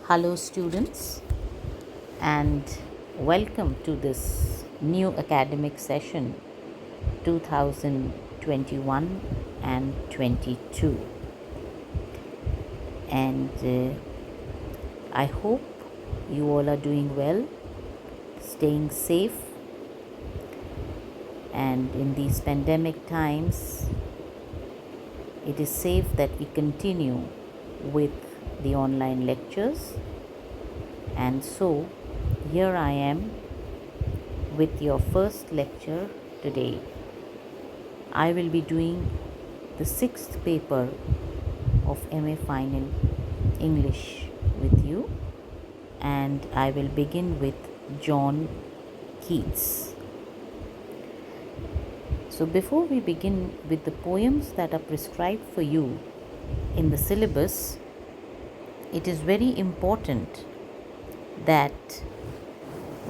Hello, students, and welcome to this new academic session 2021 and 22. And I hope you all are doing well, staying safe, and in these pandemic times, it is safe that we continue with the online lectures. And so, here I am with your first lecture today. I will be doing the sixth paper of MA Final English with you, and I will begin with John Keats. So, before we begin with the poems that are prescribed for you in the syllabus, it is very important that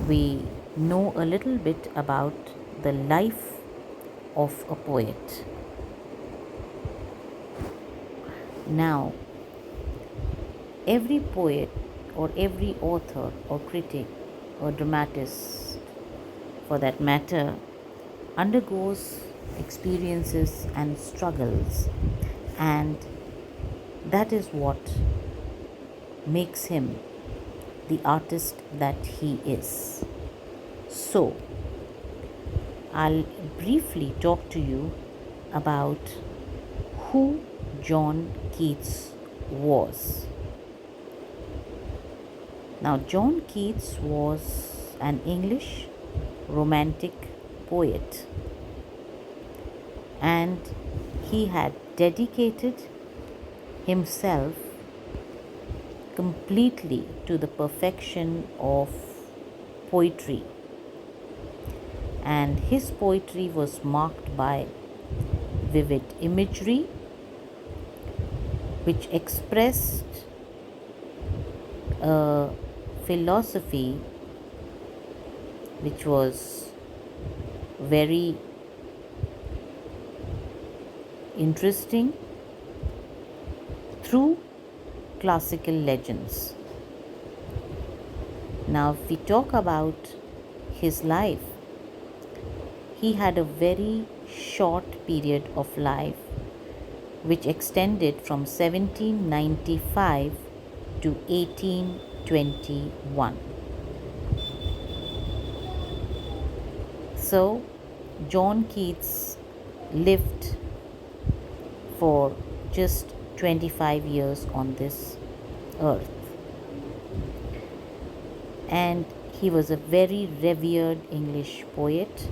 we know a little bit about the life of a poet. Now, every poet or every author or critic or dramatist, for that matter, undergoes experiences and struggles, and that is what makes him the artist that he is. So, I'll briefly talk to you about who John Keats was. Now, John Keats was an English romantic poet, and he had dedicated himself completely to the perfection of poetry, and his poetry was marked by vivid imagery which expressed a philosophy which was very interesting through classical legends. Now, if we talk about his life, he had a very short period of life which extended from 1795 to 1821. So, John Keats lived for just 25 years on this earth, and he was a very revered English poet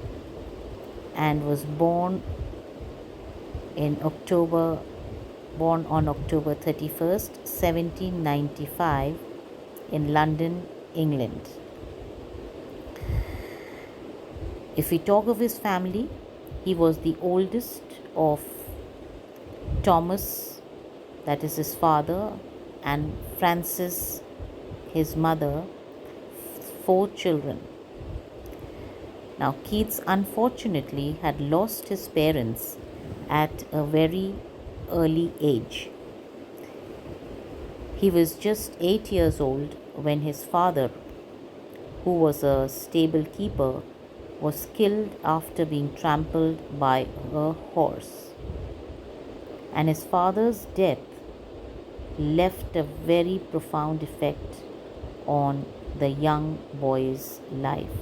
and was born on October 31st, 1795 in London, England. If we talk of his family, he was the oldest of Thomas, that is his father, and Frances, his mother, 4 children. Now, Keats unfortunately had lost his parents at a very early age. He was just 8 years old when his father, who was a stable keeper, was killed after being trampled by a horse. And his father's death left a very profound effect on the young boy's life.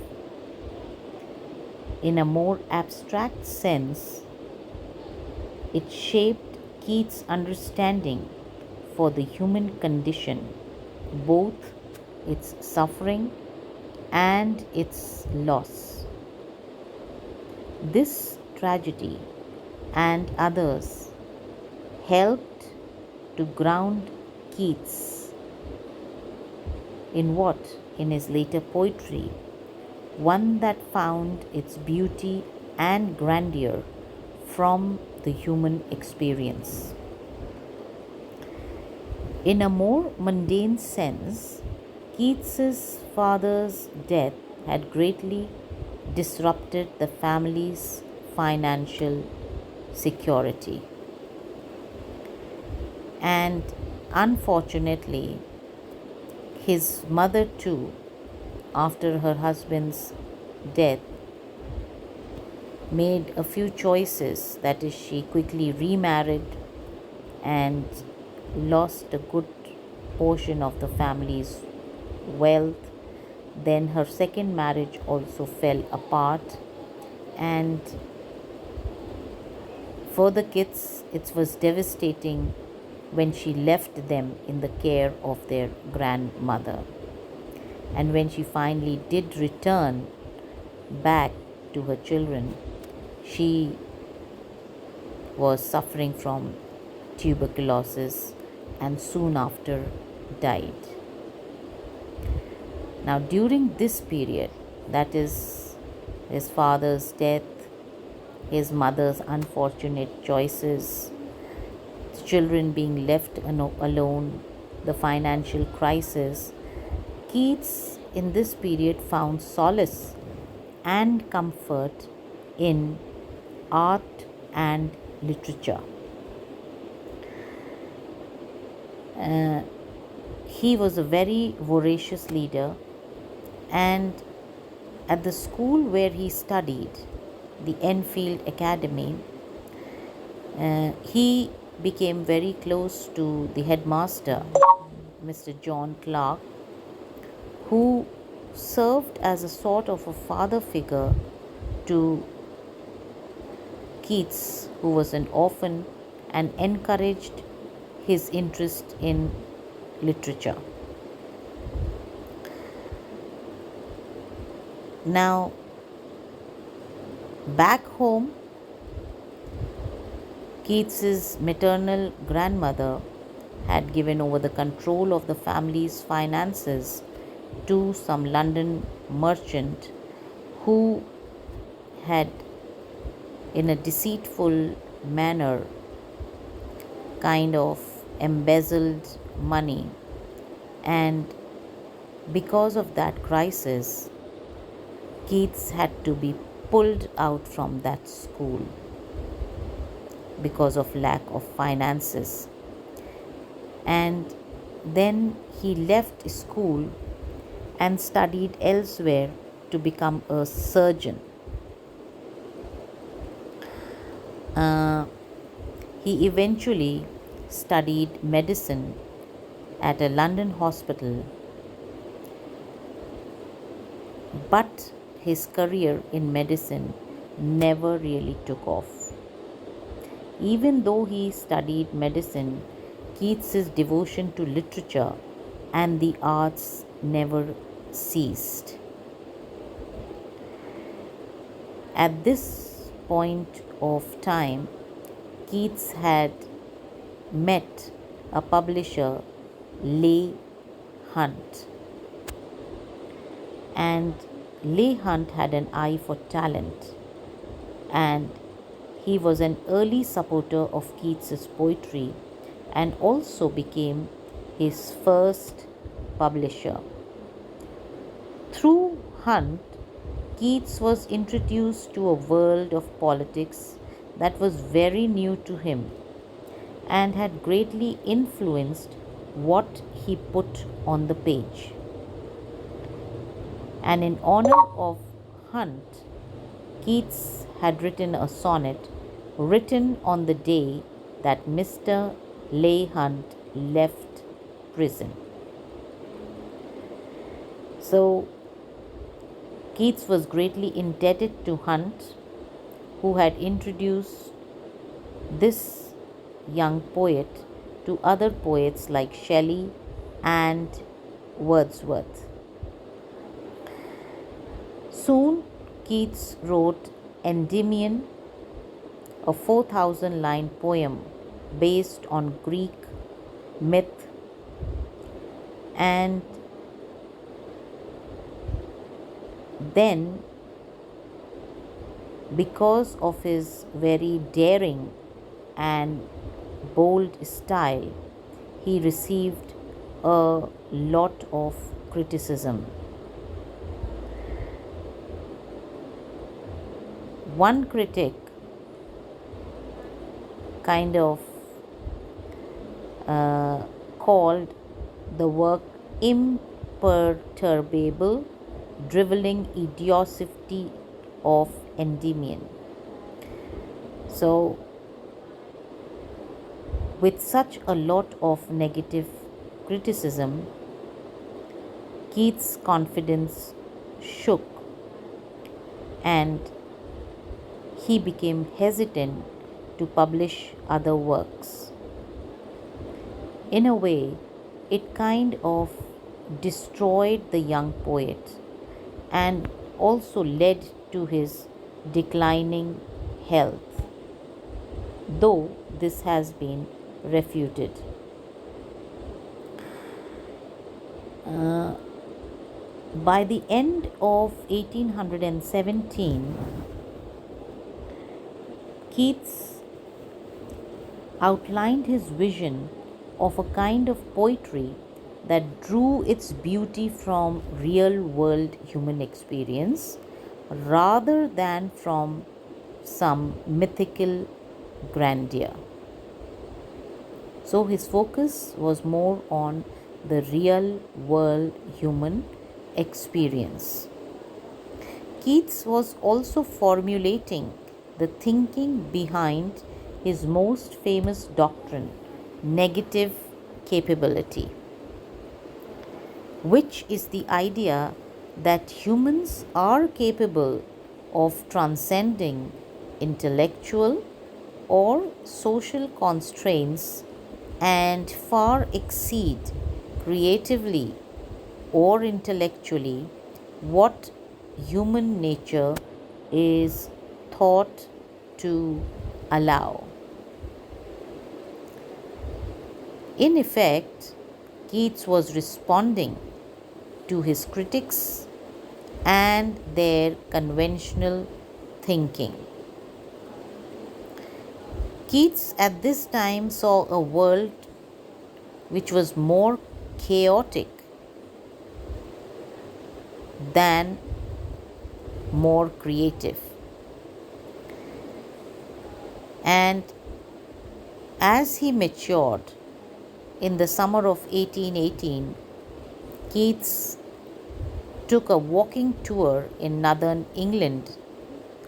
In a more abstract sense, it shaped Keats' understanding for the human condition, both its suffering and its loss. This tragedy and others helped to ground Keats in what? In his later poetry, one that found its beauty and grandeur from the human experience. In a more mundane sense, Keats's father's death had greatly disrupted the family's financial security. And unfortunately, His mother, too, after her husband's death, made a few choices. That is, she quickly remarried and lost a good portion of the family's wealth. Then her second marriage also fell apart, and for the kids, it was devastating when she left them in the care of their grandmother. And when she finally did return back to her children, she was suffering from tuberculosis and soon after died. Now, during this period, that is his father's death, his mother's unfortunate choices, children being left alone, the financial crisis, Keats in this period found solace and comfort in art and literature. Uh, he was a very voracious leader, and at the school where he studied, the Enfield Academy, he became very close to the headmaster, Mr. John Clark, who served as a sort of a father figure to Keats, who was an orphan, and encouraged his interest in literature. Now, back home, Keats's maternal grandmother had given over the control of the family's finances to some London merchant who had, in a deceitful manner, kind of embezzled money. And because of that crisis, Keats had to be pulled out from that school because of lack of finances. And then he left school and studied elsewhere to become a surgeon. He eventually studied medicine at a London hospital, but his career in medicine never really took off. Even though he studied medicine, Keats's devotion to literature and the arts never ceased. At this point of time, Keats had met a publisher, Leigh Hunt. And Leigh Hunt had an eye for talent, and he was an early supporter of Keats's poetry and also became his first publisher. Through Hunt, Keats was introduced to a world of politics that was very new to him and had greatly influenced what he put on the page. And in honor of Hunt, Keats had written a sonnet written on the day that Mr. Leigh Hunt left prison. So, Keats was greatly indebted to Hunt, who had introduced this young poet to other poets like Shelley and Wordsworth. Soon, Keats wrote Endymion, a 4,000-line poem based on Greek myth, and then, because of his very daring and bold style, he received a lot of criticism. One critic kind of called the work imperturbable, driveling idiocy of Endymion. So, with such a lot of negative criticism, Keats' confidence shook and he became hesitant to publish other works. In a way, it kind of destroyed the young poet and also led to his declining health, though this has been refuted. Uh, by the end of 1817, Keats outlined his vision of a kind of poetry that drew its beauty from real world human experience rather than from some mythical grandeur. So his focus was more on the real world human experience. Keats was also formulating the thinking behind his most famous doctrine, negative capability, which is the idea that humans are capable of transcending intellectual or social constraints and far exceed creatively or intellectually what human nature is thought to allow. In effect, Keats was responding to his critics and their conventional thinking. Keats at this time saw a world which was more chaotic than more creative. And as he matured in the summer of 1818, Keats took a walking tour in northern England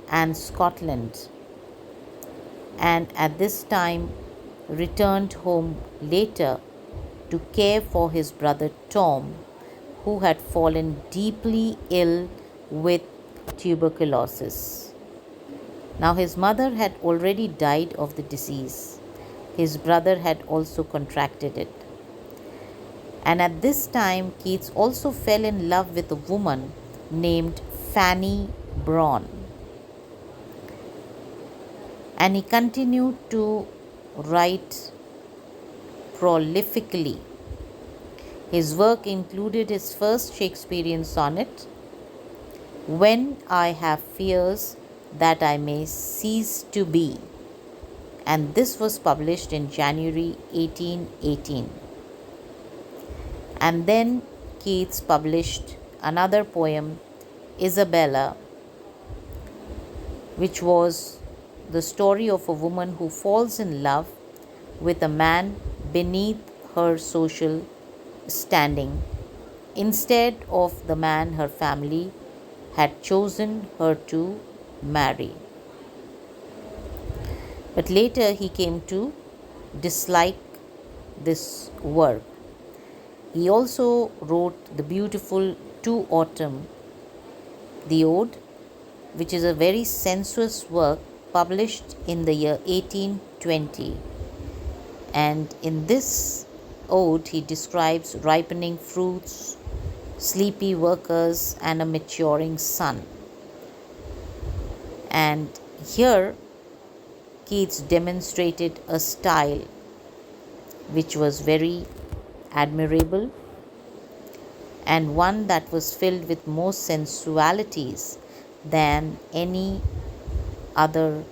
and Scotland, and at this time returned home later to care for his brother Tom, who had fallen deeply ill with tuberculosis. Now, his mother had already died of the disease. His brother had also contracted it. And at this time, Keats also fell in love with a woman named Fanny Brawne. And he continued to write prolifically. His work included his first Shakespearean sonnet, When I Have Fears That I May Cease to Be, and this was published in January 1818. And then Keats published another poem, Isabella, which was the story of a woman who falls in love with a man beneath her social standing instead of the man her family had chosen her to marry. But later he came to dislike this work. He also wrote the beautiful To Autumn, the Ode, which is a very sensuous work published in the year 1820. And in this ode, he describes ripening fruits, sleepy workers, and a maturing sun. And here, Keats demonstrated a style which was very admirable and one that was filled with more sensualities than any other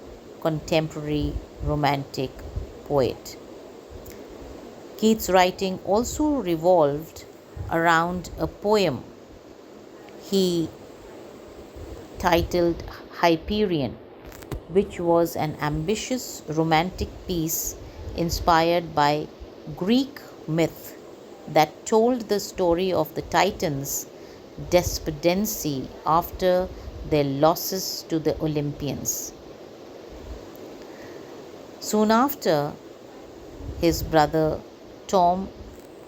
contemporary romantic poet. Keats' writing also revolved around a poem he titled Hyperion, which was an ambitious romantic piece inspired by Greek myth that told the story of the Titans' despondency after their losses to the Olympians. Soon after, his brother Tom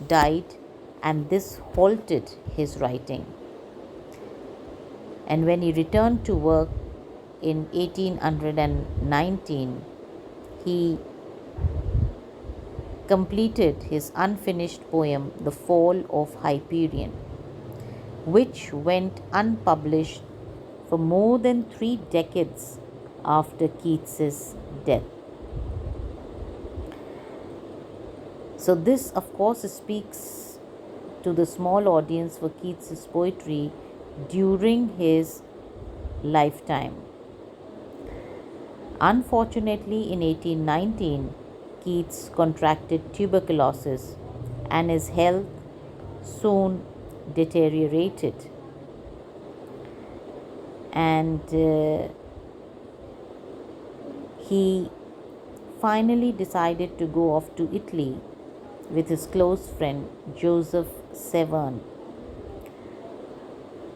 died, and this halted his writing. And when he returned to work in 1819, he completed his unfinished poem, The Fall of Hyperion, which went unpublished for more than 3 decades after Keats's death. So, this of course speaks to the small audience for Keats's poetry during his lifetime. Unfortunately, in 1819, Keats contracted tuberculosis and his health soon deteriorated. And he finally decided to go off to Italy with his close friend Joseph Severn.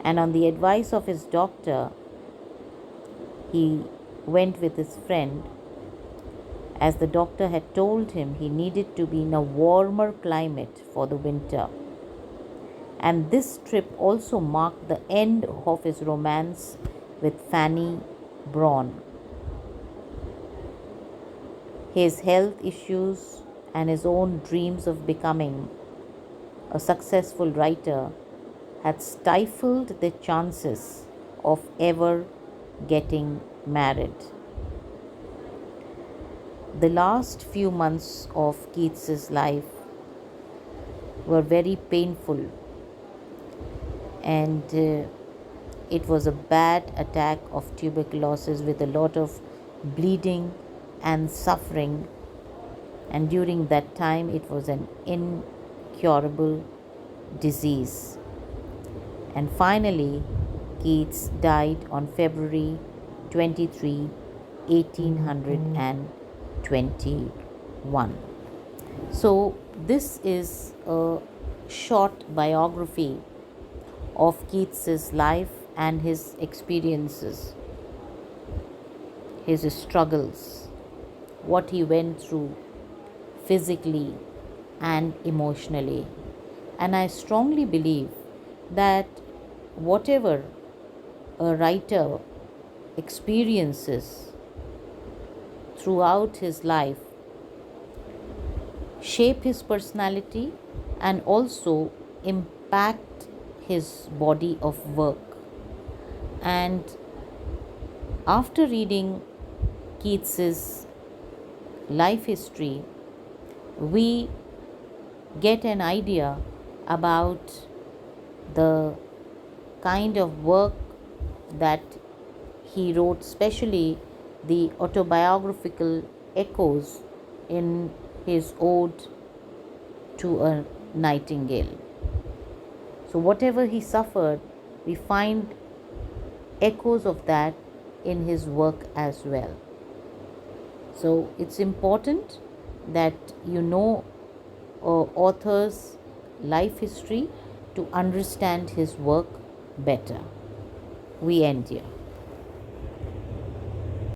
And on the advice of his doctor, he went with his friend, as the doctor had told him he needed to be in a warmer climate for the winter. And this trip also marked the end of his romance with Fanny Brawne. His health issues and his own dreams of becoming a successful writer had stifled the chances of ever getting married. The last few months of Keats's life were very painful, and it was a bad attack of tuberculosis with a lot of bleeding and suffering, and during that time it was an incurable disease. And finally, Keats died on February 23, 1821. So, this is a short biography of Keats's life and his experiences, his struggles, what he went through physically and emotionally. And I strongly believe that whatever a writer experiences throughout his life shape his personality and also impact his body of work. And after reading Keats's life history, we get an idea about the kind of work that he wrote, especially the autobiographical echoes in his ode to a nightingale. So, whatever he suffered, we find echoes of that in his work as well. So, it's important that you know author's life history to understand his work better. We end here.